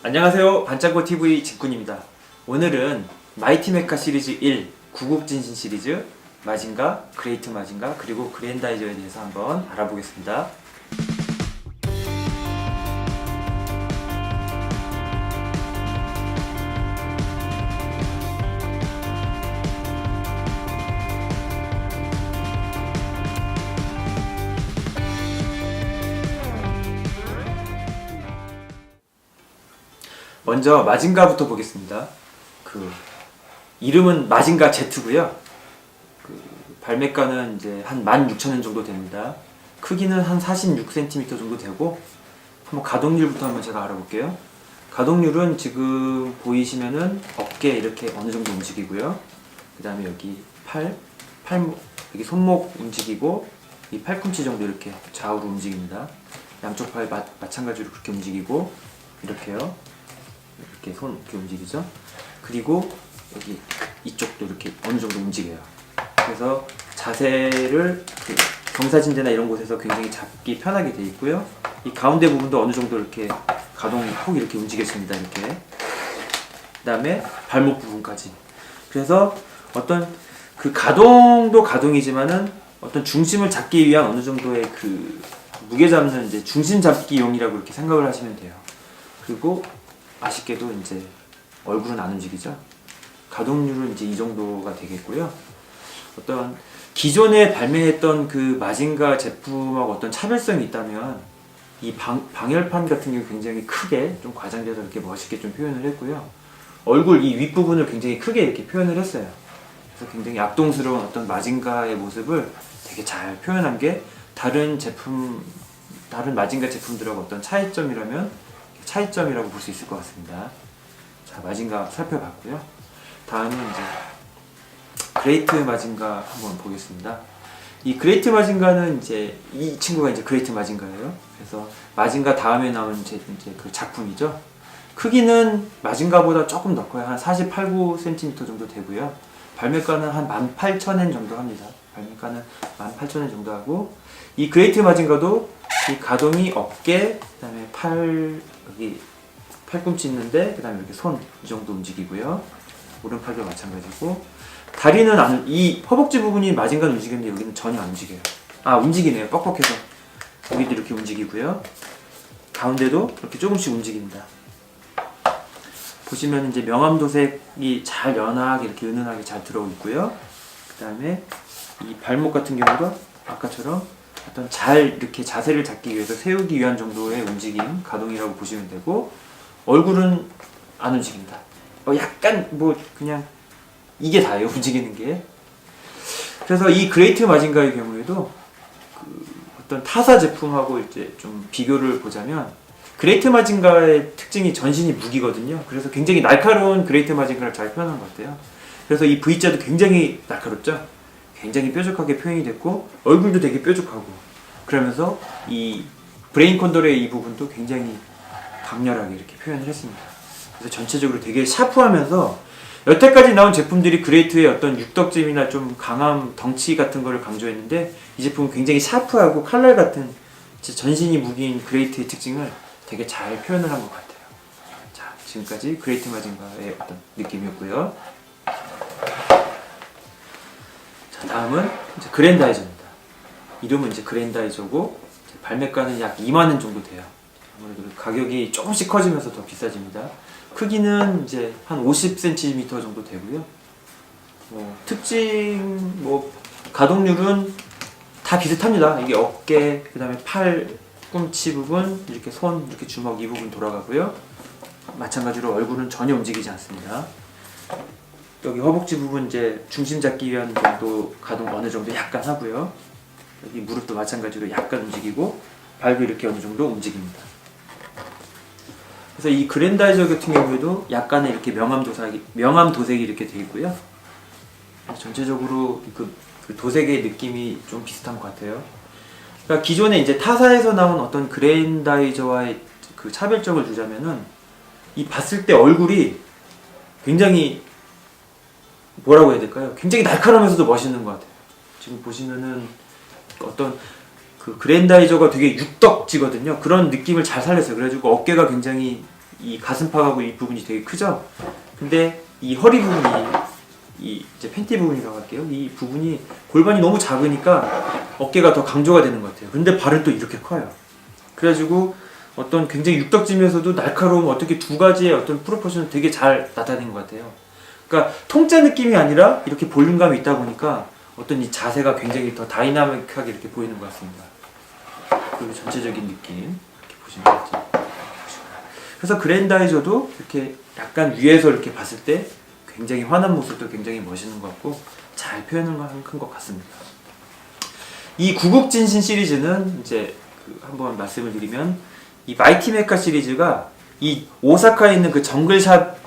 안녕하세요. 반짝고TV 직군입니다. 오늘은 마이티 메카 시리즈 1 구국진신 시리즈 마징가, 그레이트 마징가, 그리고 그랜다이저에 대해서 한번 알아보겠습니다. 먼저 마징가부터 보겠습니다. 이름은 마징가 Z고요. 발매가는 이제 한 16,000원 정도 됩니다. 크기는 한 46cm 정도 되고, 한번 가동률부터 한번 제가 알아볼게요. 가동률은 지금 보이시면은 어깨 이렇게 어느 정도 움직이고요. 그 다음에 여기 팔목, 여기 손목 움직이고, 이 팔꿈치 정도 이렇게 좌우로 움직입니다. 양쪽 팔 마찬가지로 그렇게 움직이고, 이렇게요. 이렇게 손 이렇게 움직이죠. 그리고 여기 이쪽도 이렇게 어느 정도 움직여요. 그래서 자세를 경사진대나 이런 곳에서 굉장히 잡기 편하게 되어 있고요. 이 가운데 부분도 어느 정도 이렇게 가동이 톡 이렇게 움직여집니다. 이렇게. 그 다음에 발목 부분까지. 그래서 어떤 가동도 가동이지만은 어떤 중심을 잡기 위한 어느 정도의 무게 잡는 이제 중심 잡기용이라고 이렇게 생각을 하시면 돼요. 그리고 아쉽게도 이제 얼굴은 안 움직이죠. 가동률은 이제 이 정도가 되겠고요. 어떤 기존에 발매했던 마징가 제품하고 어떤 차별성이 있다면 이 방열판 같은 경우 굉장히 크게 좀 과장돼서 이렇게 멋있게 좀 표현을 했고요. 얼굴 이 윗부분을 굉장히 크게 이렇게 표현을 했어요. 그래서 굉장히 악동스러운 어떤 마징가의 모습을 되게 잘 표현한 게 다른 마징가 제품들하고 어떤 차이점이라고 볼 수 있을 것 같습니다. 자, 마징가 살펴봤고요. 다음은 이제 그레이트 마징가 한번 보겠습니다. 이 그레이트 마징가는 이제 이 친구가 이제 그레이트 마징가예요. 그래서 마징가 다음에 나온 이제 그 작품이죠. 크기는 마징가보다 조금 더 커요. 한 48~49cm 정도 되고요. 발매가는 한 18,000엔 정도 합니다. 발매가는 18,000엔 정도 하고, 이 그레이트 마징가도 이 가동이 어깨, 그 다음에 여기 팔꿈치 있는데, 그 다음에 이렇게 손 이 정도 움직이고요. 오른팔도 마찬가지고, 다리는 이 허벅지 부분이 마징가는 움직이는데 여기는 전혀 안 움직여요. 움직이네요. 뻑뻑해서. 여기도 이렇게 움직이고요. 가운데도 이렇게 조금씩 움직입니다. 보시면 이제 명암도색이 잘 연하게 이렇게 은은하게 잘 들어오고 있고요. 그 다음에 이 발목 같은 경우도 아까처럼 어떤 잘 이렇게 자세를 잡기 위해서 세우기 위한 정도의 움직임, 가동이라고 보시면 되고, 얼굴은 안 움직입니다. 약간 그냥 이게 다예요, 움직이는 게. 그래서 이 그레이트 마징가의 경우에도 어떤 타사 제품하고 이제 좀 비교를 보자면, 그레이트 마징가의 특징이 전신이 무기거든요. 그래서 굉장히 날카로운 그레이트 마징가를 잘 표현한 것 같아요. 그래서 이 V자도 굉장히 날카롭죠. 굉장히 뾰족하게 표현이 됐고, 얼굴도 되게 뾰족하고, 그러면서 이 브레인 콘돌의 이 부분도 굉장히 강렬하게 이렇게 표현을 했습니다. 그래서 전체적으로 되게 샤프하면서, 여태까지 나온 제품들이 그레이트의 어떤 육덕짐이나 좀 강함, 덩치 같은 거를 강조했는데, 이 제품은 굉장히 샤프하고 칼날 같은 전신이 무기인 그레이트의 특징을 되게 잘 표현을 한 것 같아요. 자, 지금까지 그레이트 마징가의 어떤 느낌이었고요. 자, 다음은 이제 그랜다이저입니다. 이름은 이제 그랜다이저고, 발매가는 약 20,000원 정도 돼요. 아무래도 가격이 조금씩 커지면서 더 비싸집니다. 크기는 이제 한 50cm 정도 되고요. 특징, 가동률은 다 비슷합니다. 이게 어깨, 그 다음에 팔꿈치 부분, 이렇게 손, 이렇게 주먹 이 부분 돌아가고요. 마찬가지로 얼굴은 전혀 움직이지 않습니다. 여기 허벅지 부분 이제 중심 잡기 위한 정도 가동 어느 정도 약간 하고요. 여기 무릎도 마찬가지로 약간 움직이고, 발도 이렇게 어느 정도 움직입니다. 그래서 이 그랜다이저 같은 경우에도 약간의 이렇게 명암도색이 이렇게 되어 있고요. 전체적으로 그 도색의 느낌이 좀 비슷한 것 같아요. 그러니까 기존에 이제 타사에서 나온 어떤 그랜다이저와의 차별점을 두자면은, 이 봤을 때 얼굴이 굉장히 뭐라고 해야 될까요? 굉장히 날카로우면서도 멋있는 것 같아요. 지금 보시면은 어떤 그랜다이저가 되게 육덕지거든요. 그런 느낌을 잘 살렸어요. 그래가지고 어깨가 굉장히 이 가슴팍하고 이 부분이 되게 크죠? 근데 이 허리 부분이 이 이제 팬티 부분이라고 할게요. 이 부분이 골반이 너무 작으니까 어깨가 더 강조가 되는 것 같아요. 근데 발은 또 이렇게 커요. 그래가지고 어떤 굉장히 육덕지면서도 날카로움 어떻게 두 가지의 어떤 프로포션을 되게 잘 나타낸 것 같아요. 그러니까 통짜 느낌이 아니라 이렇게 볼륨감이 있다 보니까 어떤 이 자세가 굉장히 더 다이나믹하게 이렇게 보이는 것 같습니다. 그리고 전체적인 느낌 이렇게 보시면 되죠. 그래서 그랜다이저도 이렇게 약간 위에서 이렇게 봤을 때 굉장히 환한 모습도 굉장히 멋있는 것 같고 잘 표현을 한 것 같습니다. 이 구국진신 시리즈는 이제 한번 말씀을 드리면 이 마이티 메카 시리즈가 이 오사카에 있는 그 정글샵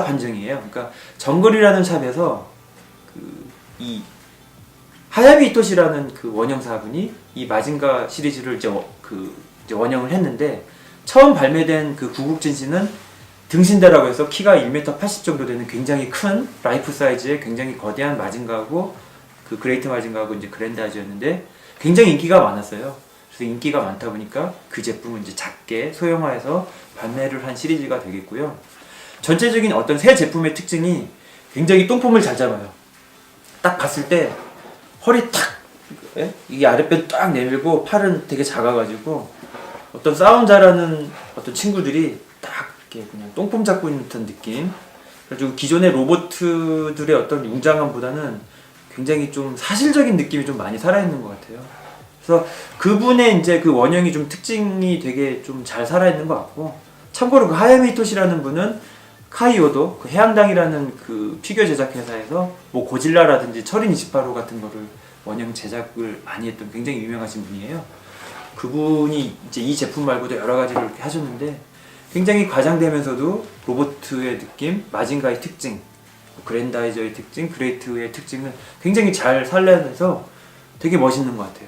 판정이에요. 그러니까 정글이라는 샵에서 이 하야미 이토시라는 그 원형사분이 이 마징가 시리즈를 이제 원형을 했는데 처음 발매된 그 구국진신은 등신대라고 해서 키가 1m 80 정도 되는 굉장히 큰 라이프 사이즈의 굉장히 거대한 마징가하고 그 그레이트 마징가하고 이제 그랜다이저였는데 굉장히 인기가 많았어요. 그래서 인기가 많다 보니까 그 제품을 이제 작게 소형화해서 발매를 한 시리즈가 되겠고요. 전체적인 어떤 새 제품의 특징이 굉장히 똥폼을 잘 잡아요. 딱 봤을 때 허리 탁 이 아랫배 딱 내밀고 팔은 되게 작아가지고 어떤 싸움 잘하는 어떤 친구들이 딱 이렇게 그냥 똥폼 잡고 있는 듯한 느낌. 그래가지고 기존의 로봇들의 어떤 웅장함보다는 굉장히 좀 사실적인 느낌이 좀 많이 살아있는 것 같아요. 그래서 그분의 이제 그 원형이 좀 특징이 되게 좀 잘 살아있는 것 같고, 참고로 그 하야미 히토시라는 분은 카이오도 그 해양당이라는 그 피규어 제작 회사에서 뭐 고질라라든지 철인 28호 같은 거를 원형 제작을 많이 했던 굉장히 유명하신 분이에요. 그분이 이제 이 제품 말고도 여러 가지를 이렇게 하셨는데 굉장히 과장되면서도 로보트의 느낌, 마징가의 특징, 그랜다이저의 특징, 그레이트의 특징을 굉장히 잘 살려내서 되게 멋있는 것 같아요.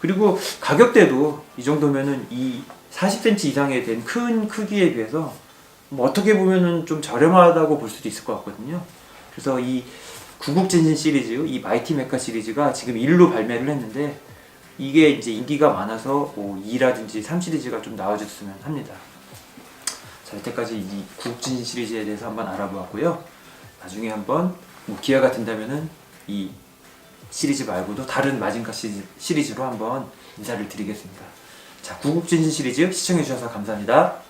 그리고 가격대도 이 정도면은 이 40cm 이상에 된 큰 크기에 비해서 뭐 어떻게 보면은 좀 저렴하다고 볼 수도 있을 것 같거든요. 그래서 이 구국진신 시리즈, 이 마이티 메카 시리즈가 지금 1로 발매를 했는데 이게 이제 인기가 많아서 2라든지 3 시리즈가 좀 나와줬으면 합니다. 자, 이때까지 이 구국진신 시리즈에 대해서 한번 알아보았고요. 나중에 한번 뭐 기회가 된다면은 이 시리즈 말고도 다른 마징가 시리즈로 한번 인사를 드리겠습니다. 자, 구국진신 시리즈 시청해주셔서 감사합니다.